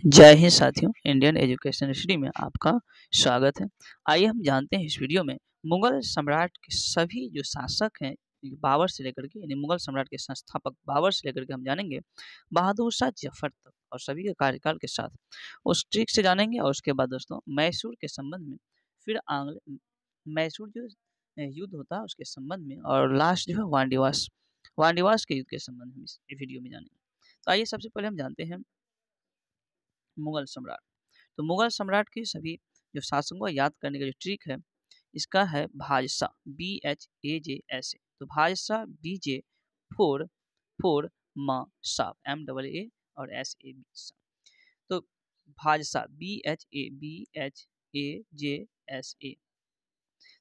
जय हिंद साथियों, Indian education history में आपका स्वागत है। आइए हम जानते हैं इस वीडियो में मुगल सम्राट के सभी जो शासक हैं बाबर से लेकर के, यानी मुगल सम्राट के संस्थापक बाबर से लेकर के हम जानेंगे बहादुर शाह जफर तक और सभी के कार्यकाल के साथ उस ट्रिक से जानेंगे। और उसके बाद दोस्तों मैसूर के संबंध में, फिर आंग्ल मैसूर जो युद्ध होता है उसके संबंध में, और लास्ट जो है वांडीवास के युद्ध के संबंध में इस वीडियो में जानेंगे। तो आइए सबसे पहले हम जानते हैं मुगल सम्राट। तो मुगल सम्राट के सभी जो शासकों को याद करने का जो ट्रिक है इसका है भाजसा, BHAJSA। तो भाजसा BJ फोर फोर मा सा MAA और SAB। तो भाजसा BHAJSA।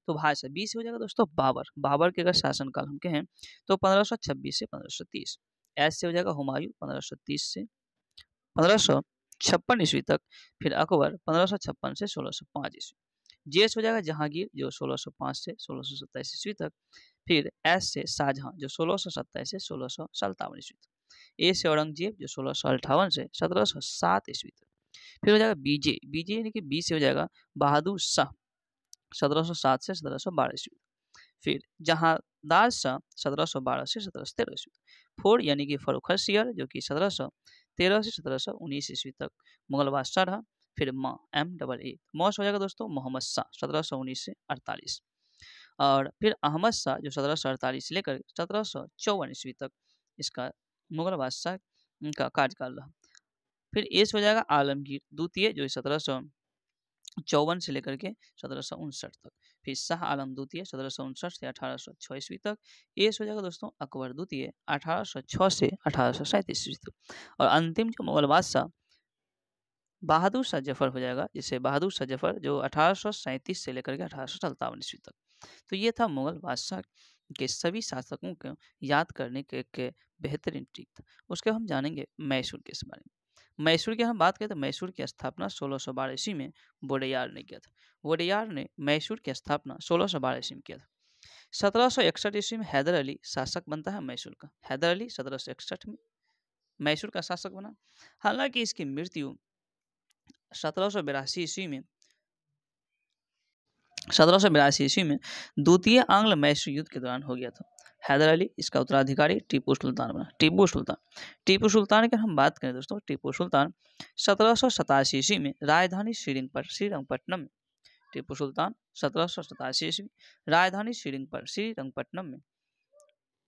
तो भाजसा बी से हो जाएगा दोस्तों बाबर के अगर शासनकाल हम कहें तो 1526 से 1530। एस से हो जाएगा हुमायूं 1530 से 1556 ईस्वी तक। फिर अकबर 1556 से 1605 ईस्वी। जेस हो जाएगा जहांगीर जो 1605 से 1627 ईस्वी तक। फिर एस से शाहजहां जो 1627 से 1657 ईस्वी तक। ए से औरंगजेब जो 1658 से 1707 ईस्वी तक। फिर हो जाएगा बीजे यानी कि बी से हो जाएगा बहादुर शाह 1707 से 1712 ईस्वी। फिर जहांदार शाह 1712 से 1713 ईस्वी। फोर यानी कि फरुखसियर जो कि 1713 से 1719 ईस्वी तक मुगल बादशाह रहा। फिर MAA मौस हो जाएगा दोस्तों मोहम्मद शाह 1719 से 48। और फिर अहमद शाह जो 1748 से लेकर 1754 ईस्वी तक इसका मुगल बादशाह का कार्यकाल रहा। फिर एस हो जाएगा आलमगीर द्वितीय जो 1754 से लेकर के 1759 तक। फिर शाह आलम द्वितीय 1759 से 1806 ईस्वी तक। एस हो जाएगा दोस्तों अकबर द्वितीय 1806 से 1837 ईस्वी तक। और अंतिम जो मुगल बादशाह बहादुर शाह जफर हो जाएगा, जिसे बहादुर शाह जफर जो 1837 से लेकर के 1857 ईस्वी तक। तो ये था मुगल बादशाह के सभी शासकों को याद करने के एक बेहतरीन ट्रिक था। उसके हम जानेंगे मैसूर के इस बारे में। मैसूर की हम बात करें तो मैसूर की स्थापना 1612 ईस्वी में वोडेयार ने किया था। वोडेयार ने मैसूर की स्थापना 1612 ईस्वी में किया था। 1761 ईस्वी में हैदर अली शासक बनता है मैसूर का। हैदर अली 1761 में मैसूर का शासक बना। हालांकि इसकी मृत्यु 1782 ईस्वी में द्वितीय आंग्ल मैसूर युद्ध के दौरान हो गया था। हैदर अली इसका उत्तराधिकारी टीपू सुल्तान बना। टीपू सुल्तान की हम बात करें दोस्तों, टीपू सुल्तान 1787 ईस्वी में राजधानी श्रीरंगपट्टनम में टीपू सुल्तान 1787 ईस्वी राजधानी श्रीरंगपट्टनम में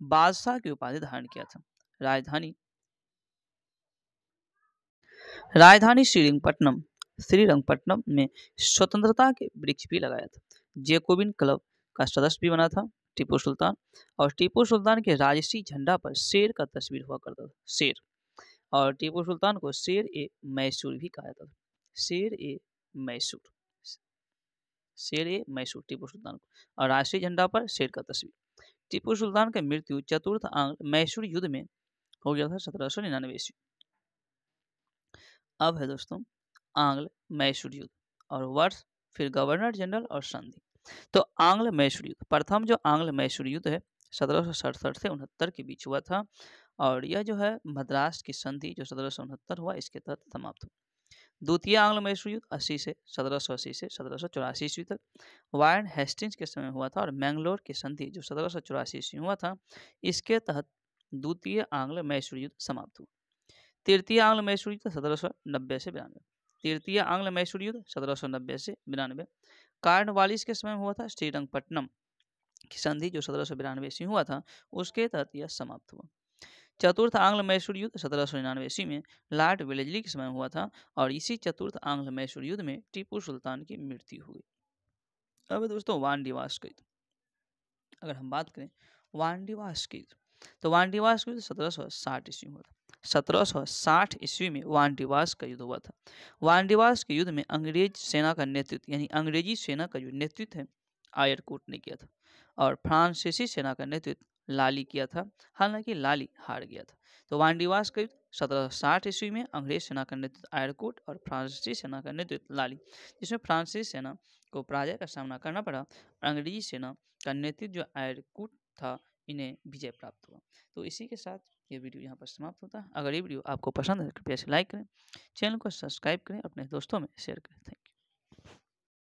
बादशाह की उपाधि धारण किया था। राजधानी श्रीरंगपट्टनम में स्वतंत्रता के वृक्ष भी लगाया था। जैकोबिन क्लब का सदस्य भी बना था टीपू सुल्तान। और टीपू सुल्तान के राजसी झंडा पर शेर का तस्वीर हुआ करता था, शेर। और टीपू सुल्तान को शेर मैसूर भी कहा जाता था। शेर ए मैसूर टीपू सुल्तान को। और राष्ट्रीय झंडा पर शेर का तस्वीर। टीपू सुल्तान की मृत्यु चतुर्थ आंग्ल मैसूर युद्ध में हो गया था 1799 ईस्वी। अब है दोस्तों आंग्ल मैसूर युद्ध और वर्ष, फिर गवर्नर जनरल और संधि। तो आंग्ल मैसूर युद्ध, प्रथम जो आंग्ल मैसूर युद्ध है 1767 से 69 के बीच हुआ था। और यह जो है मद्रास की संधि जो 1769 हुआ इसके तहत समाप्त हुआ। द्वितीय आंग्ल मैसूर युद्ध 1780 से 1784 ईस्वी तक वारन हेस्टिंग्स के समय हुआ था। और मैंगलोर की संधि जो 1784 ईस्वी हुआ था इसके तहत द्वितीय आंग्ल मैसूर युद्ध समाप्त हुआ। तृतीय आंग्ल मैसूर युद्ध 1790 से 92। तृतीय आंग्ल मैसूर युद्ध 1790 से 92 कार्नवालिस के समय हुआ था। श्रीरंगपट्टनम की संधि जो 1792 ईस्वी हुआ था उसके तहत यह समाप्त हुआ। चतुर्थ आंग्ल मैसूर युद्ध 1799 ईस्वी में लॉर्ड वेलेस्ली के समय हुआ था। और इसी चतुर्थ आंग्ल मैसूर युद्ध में टीपू सुल्तान की मृत्यु हुई। अब दोस्तों वानडीवास का युद्ध, अगर हम बात करें वानडीवास के युद्ध, तो वानडीवास का युद्ध 1760 ईस्वी में हुआ था। 1760 ईस्वी में वानडीवास का युद्ध हुआ था। वानडीवास के युद्ध में अंग्रेज सेना का नेतृत्व, यानी अंग्रेजी सेना का जो नेतृत्व है आयरकोट ने किया था। और फ्रांसीसी सेना का नेतृत्व लाली किया था। हालांकि लाली हार गया था। तो वानडीवास का युद्ध 1760 ईस्वी में अंग्रेज सेना का नेतृत्व आयरकोट और फ्रांसीसी सेना का नेतृत्व लाली, जिसमें फ्रांसीसी सेना को पराजय का सामना करना पड़ा। अंग्रेजी सेना का नेतृत्व जो आयरकोट था इन्हें विजय प्राप्त हुआ। तो इसी के साथ ये वीडियो यहाँ पर समाप्त होता है। अगर ये वीडियो आपको पसंद है कृपया इसे लाइक करें, चैनल को सब्सक्राइब करें, अपने दोस्तों में शेयर करें। Thank you.